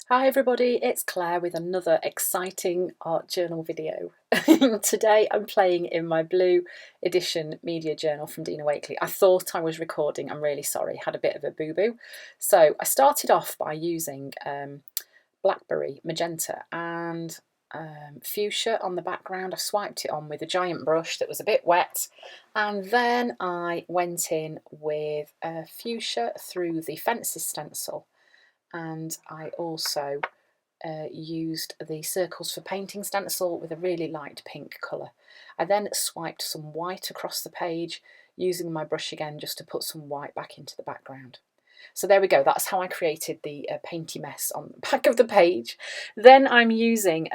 Hi everybody, it's Claire with another exciting art journal video. Today I'm playing in my blue edition media journal from Dina Wakley. I thought I was recording, I'm really sorry, had a bit of a boo-boo. So I started off by using blackberry, magenta and fuchsia on the background. I swiped it on with a giant brush that was a bit wet, and then I went in with fuchsia through the fences stencil, and I also used the circles for painting stencil with a really light pink colour. I then swiped some white across the page using my brush again just to put some white back into the background. So there we go, that's how I created the painty mess on the back of the page. Then I'm using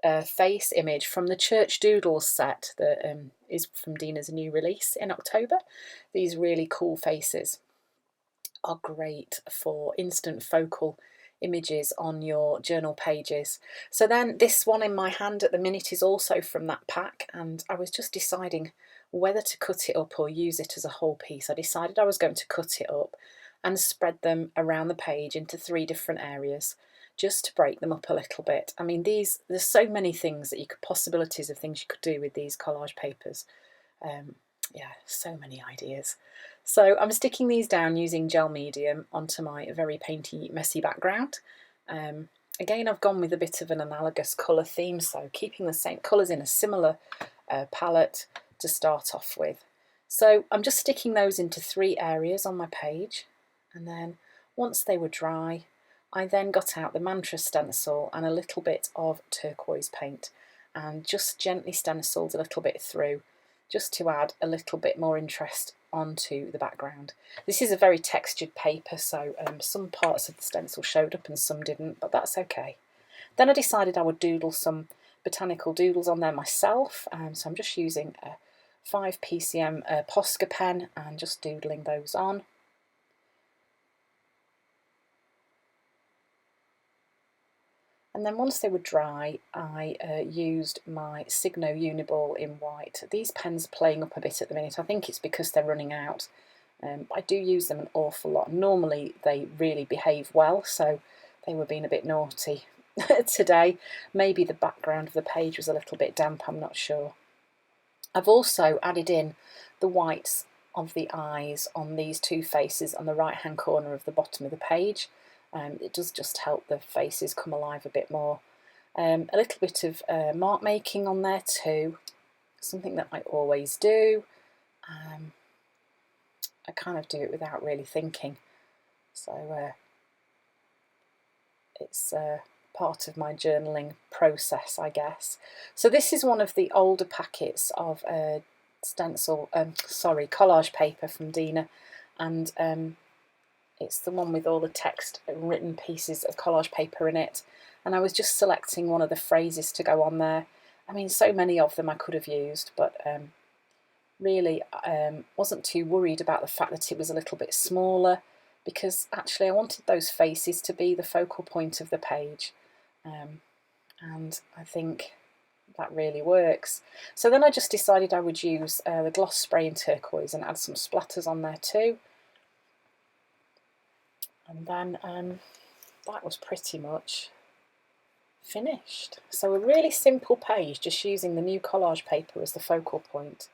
a face image from the Church Doodles set that is from Dina's new release in October. These really cool faces are great for instant focal images on your journal pages. So then this one in my hand at the minute is also from that pack, and I was just deciding whether to cut it up or use it as a whole piece. I decided I was going to cut it up and spread them around the page into 3 different areas just to break them up a little bit. I mean, there's so many things that possibilities of things you could do with these collage papers. Yeah, so many ideas. So I'm sticking these down using gel medium onto my very painty, messy background. Again, I've gone with a bit of an analogous colour theme, so keeping the same colours in a similar palette to start off with. So I'm just sticking those into 3 areas on my page, and then once they were dry, I then got out the mantra stencil and a little bit of turquoise paint and just gently stenciled a little bit through, just to add a little bit more interest onto the background. This is a very textured paper, so some parts of the stencil showed up and some didn't, but that's okay. Then I decided I would doodle some botanical doodles on there myself, so I'm just using a 5 PCM Posca pen and just doodling those on. And then once they were dry, I used my Signo Uniball in white. These pens are playing up a bit at the minute. I think it's because they're running out. I do use them an awful lot. Normally they really behave well, so they were being a bit naughty today. Maybe the background of the page was a little bit damp, I'm not sure. I've also added in the whites of the eyes on these 2 faces on the right hand corner of the bottom of the page. It does just help the faces come alive a bit more. A little bit of mark making on there too, something that I always do. I kind of do it without really thinking, so it's part of my journaling process, I guess. So this is one of the older packets of collage paper from Dina, and it's the one with all the text and written pieces of collage paper in it, and I was just selecting one of the phrases to go on there. I mean, so many of them I could have used, but really wasn't too worried about the fact that it was a little bit smaller, because actually I wanted those faces to be the focal point of the page, and I think that really works. So then I just decided I would use the gloss spray in turquoise and add some splatters on there too. And then that was pretty much finished. So a really simple page, just using the new collage paper as the focal point.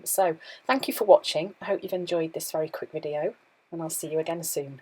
So thank you for watching. I hope you've enjoyed this very quick video, and I'll see you again soon.